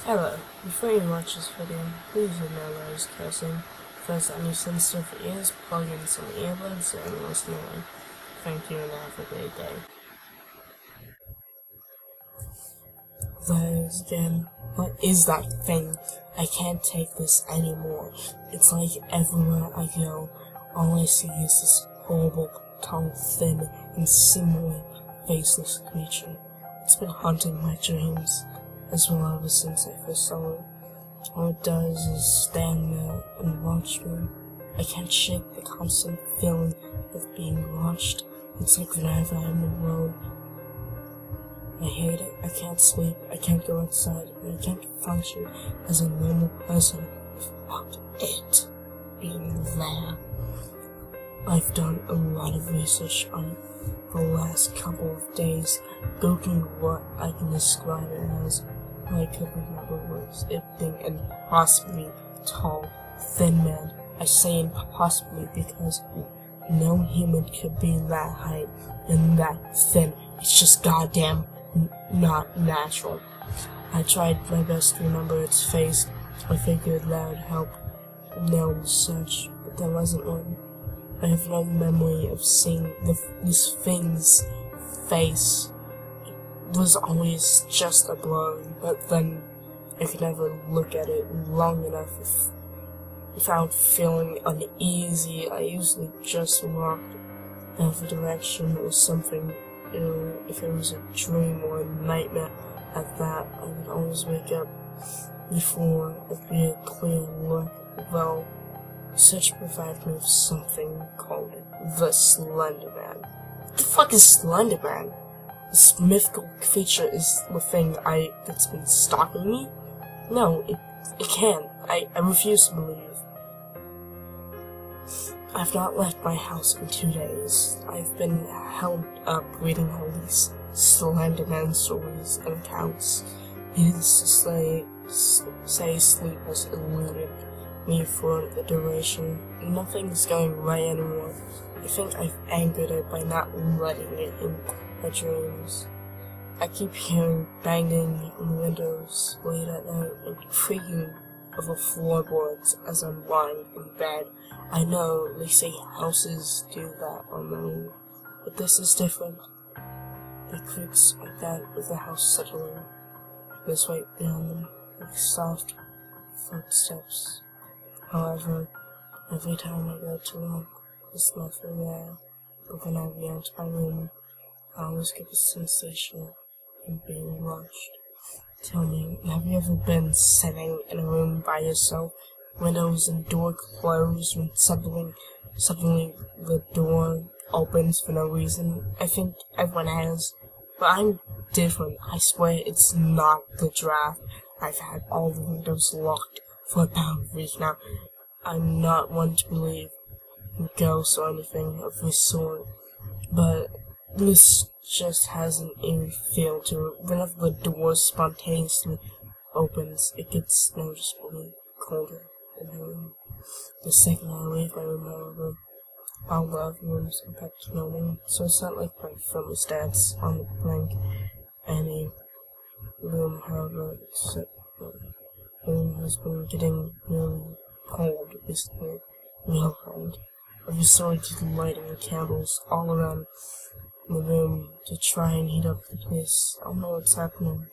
Hello, before you watch this video, please ignore that I was cursing, because that new sensitive ears, plug in some earbuds and listen away. Thank you and have a great day. There's again, what is that thing? I can't take this anymore. It's like everywhere I go, all I see is this horrible, tall, thin, and seemingly faceless creature. It's been haunting my dreams as well ever since I first saw it. All it does is stand there and watch me. I can't shake the constant feeling of being watched. It's like whenever I'm on the road. I hate it. I can't sleep. I can't go outside. And I can't function as a normal person without it being there. I've done a lot of research on it for the last couple of days, googling what I can describe it as. All I could remember was it being an impossibly tall, thin man. I say impossibly because no human could be that height and that thin. It's just goddamn not natural. I tried my best to remember its face. I figured that would help. No such, but there wasn't one. I have no memory of seeing this thing's face. It was always just a blur, but then I could never look at it long enough without feeling uneasy. I usually just walked in every direction or something. If it was a dream or a nightmare at that, I would always wake up before I'd be a clear look. Well, research provided me with something called the Slender Man. What the fuck is Slender Man? This mythical creature is the thing that's been stalking me? No, it can't. I refuse to believe. I've not left my house in 2 days. I've been held up reading all these Slender Man stories and accounts. Needless to say sleep has eluded me for the duration. Nothing's going right anymore. I think I've angered it by not letting it in my dreams. I keep hearing banging on windows late at night and creaking of the floorboards as I'm lying in bed. I know they say houses do that on their own, but this is different. The creaks like that of the house settling. This right behind them, like soft footsteps. However, every time I go to look, there's nothing there. But when I re-enter my room, I always get the sensation of being watched. Tell me, have you ever been sitting in a room by yourself, windows and door closed, when suddenly the door opens for no reason? I think everyone has, but I'm different. I swear it's not the draft. I've had all the windows locked for about a week now. I'm not one to believe in ghosts or anything of this sort, but this just has an eerie feel to it. Whenever the door spontaneously opens, it gets noticeably colder in the room. The second I leave my room, however, all the other rooms are back to normal, so it's not like my thermostat's on the brink. Any room, however, except the room has been getting really cold recently, real cold. I've resorted to lighting the candles all around the room to try and heat up the place. I don't know what's happening.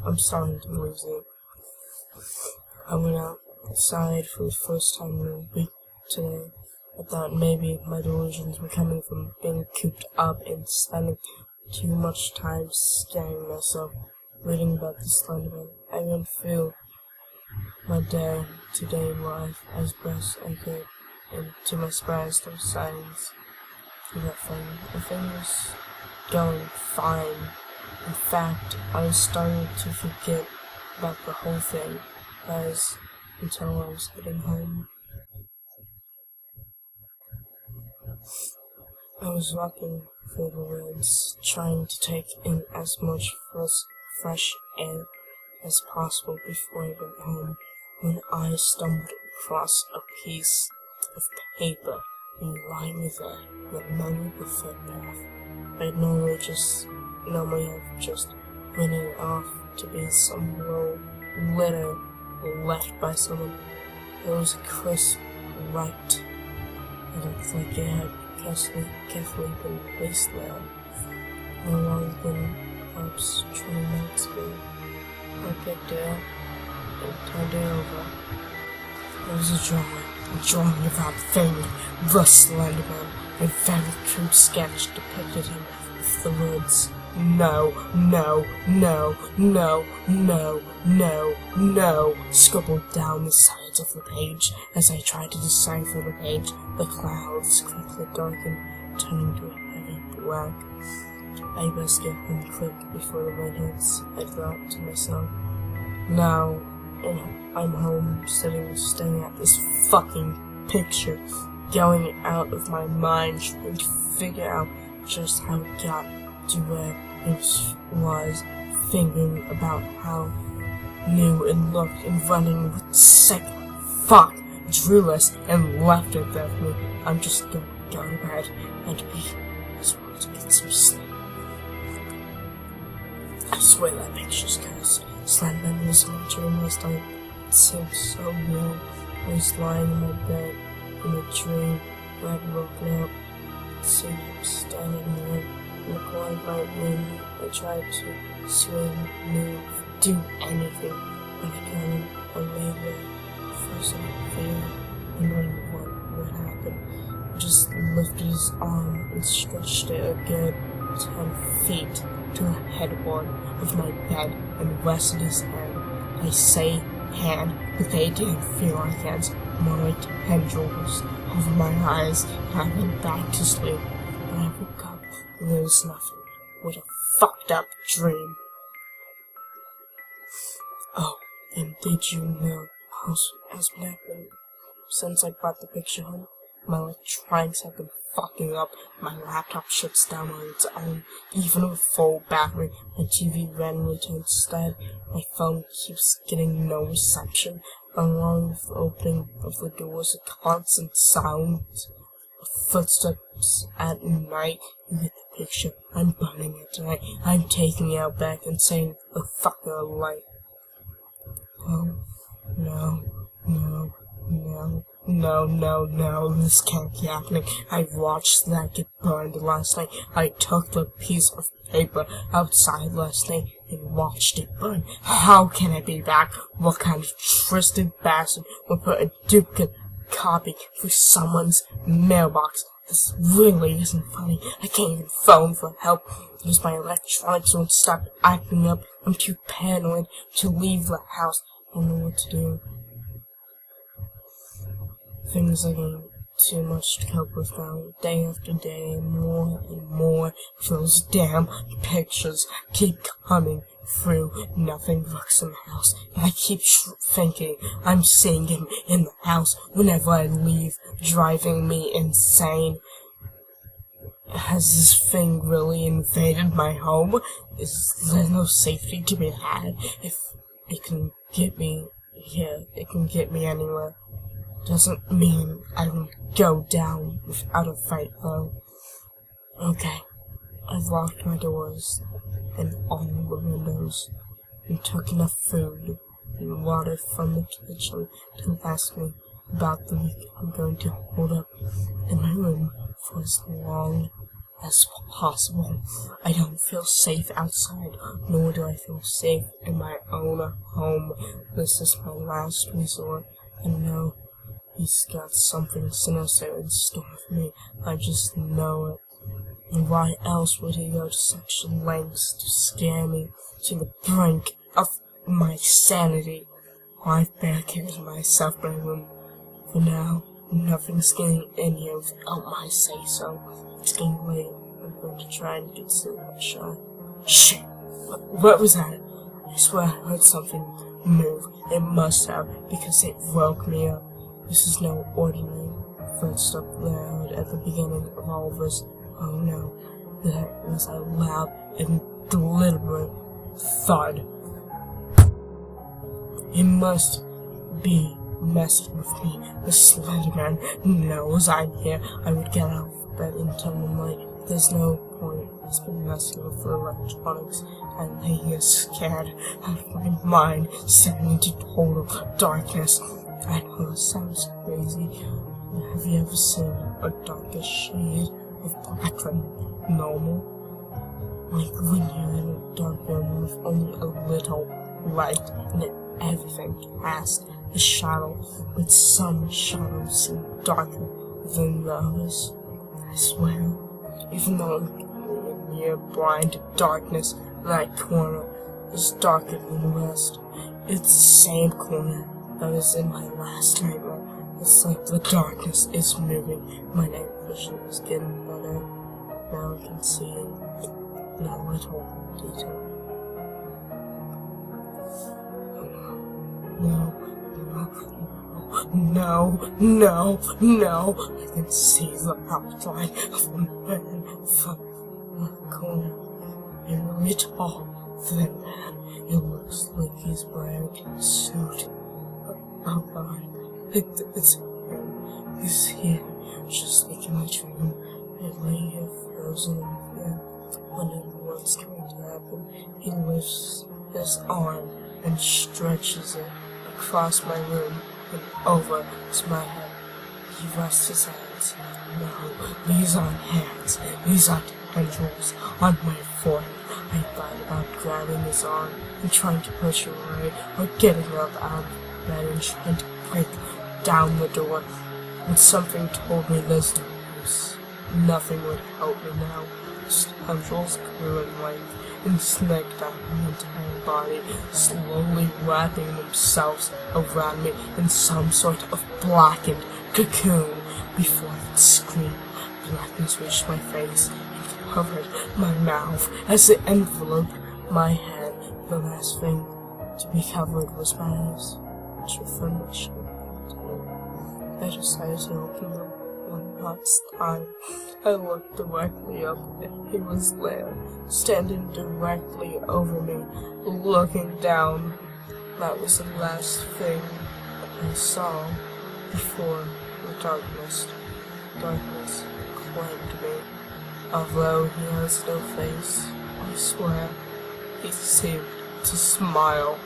I'm starting to lose it. I went outside for the first time in a week today. I thought maybe my delusions were coming from being cooped up and spending too much time scaring myself, reading about the Slender Man. I went through my day-to-day life as best I could, and to my surprise, there were signs of that thing. The thing was going fine. In fact, I was starting to forget about the whole thing, until I was getting home. I was walking through the woods, trying to take in as much fresh air as possible before I went home, when I stumbled across a piece of paper lying there in the middle of the footpath. I'd normally have just written it off to be some low litter left by someone. It was a crisp right. It looked like it had carefully been placed there. No longer than perhaps 20 minutes ago. I picked it up and turned it over. There was a drawing of that thing, the Slender Man. A very crude sketch depicted him with the words, "No, no, no, no, no, no, no," scribbled down the sides of the page. As I tried to decipher the page, the clouds quickly darkened, turning to a heavy black. I best get home quick before the rain hits, I thought to myself. Now, I'm home, staring at this fucking picture, going out of my mind, trying to figure out just how it got to where it was, thinking about how new it looked, and running with sick fuck, drew us, and left it there for me. I'm just gonna go to bed and I just want to get some sleep. I swear that picture's cursed. Slender Man was in my dream last night. It seemed so real. I was lying in my bed in a dream, and I'd woken up, seeing him standing there in the corner of my room. I tried to swim, move, do anything, but I couldn't. I lay there, frozen in fear, wondering what would happen. He just lifted his arm and stretched it a good 10 feet to the headboard of my bed and rested his hand. I say hand, but they didn't feel like hands, more like tendrils over my eyes, and I went back to sleep. When I woke up, there was nothing. What a fucked up dream. Oh, and did you know has been happening since I brought the picture home? My electronics have been fucking up. My laptop shuts down on its own. Even with full battery, my TV randomly turns instead. My phone keeps getting no reception. Along with the opening of the doors, a constant sound of footsteps at night. You get the picture. I'm burning it tonight. I'm taking it out back and saying the fucker light. Oh, no, no, no. No, this can't be happening. I watched that get burned last night. I took the piece of paper outside last night and watched it burn. How can it be back? What kind of twisted bastard would put a duplicate copy through someone's mailbox? This really isn't funny. I can't even phone for help because my electronics won't stop acting up. I'm too paranoid to leave the house. I don't know what to do. Things are getting too much to cope with now, day after day, more and more of those damn pictures keep coming through. Nothing works in the house, and I keep thinking I'm seeing him in the house whenever I leave, driving me insane. Has this thing really invaded my home? Is there no safety to be had? If it can get me here, it can get me anywhere. Doesn't mean I can go down without a fight, though. Okay, I've locked my doors and all the windows, and took enough food and water from the kitchen to last me about the week I'm going to hold up in my room for as long as possible. I don't feel safe outside, nor do I feel safe in my own home. This is my last resort, and no, he's got something sinister in store for me. I just know it. And why else would he go to such lengths to scare me to the brink of my sanity? I've barricaded myself in my room. For now, nothing's getting in here without my say-so. It's getting late. I'm going to try and get some sunshine. Shit! What was that? I swear I heard something move. It must have, because it woke me up. This is no ordinary footstep that I heard at the beginning of all of this. Oh no, that was a loud and deliberate thud. He must be messing with me. The Slender Man knows I'm here. I would get out of bed and tell him, like, there's no point has been messing with the electronics, and he is scared out of my mind, staring into total darkness. I know this sounds crazy, but have you ever seen a darkest shade of black than normal? Like when you're in a dark room with only a little light and everything casts a shadow, but some shadows seem darker than the others. I swear, even though I'm in near blind darkness, that corner is darker than the rest. It's the same corner that was in my last nightmare. It's like the darkness is moving. My night vision is getting better. Now I can see in a little detail. No. I can see the outline of a man from the corner. A really tall, thin man. It looks like he's wearing a suit. Oh God, it's him. He's here, just like in my dream. I lay here frozen in fear, wondering what's going to happen. He lifts his arm and stretches it across my room and over to my head. He rests his hands. No, these aren't hands. These are tendrils on my forehead. I thought about grabbing his arm and trying to push him away, or getting up out of bed and trying to break down the door. But something told me there's no use. Nothing would help me now. His tendrils grew in length and snaked out my entire body, slowly wrapping themselves around me in some sort of blackened cocoon. Before I could scream, blackness reached my face and covered my mouth as it enveloped my head. The last thing to be covered was my eyes, which were firmly shut. I decided to open them one last time. I looked directly up, and he was there, standing directly over me, looking down. That was the last thing I saw before the darkness claimed me. Although he has no face, I swear, he seemed to smile.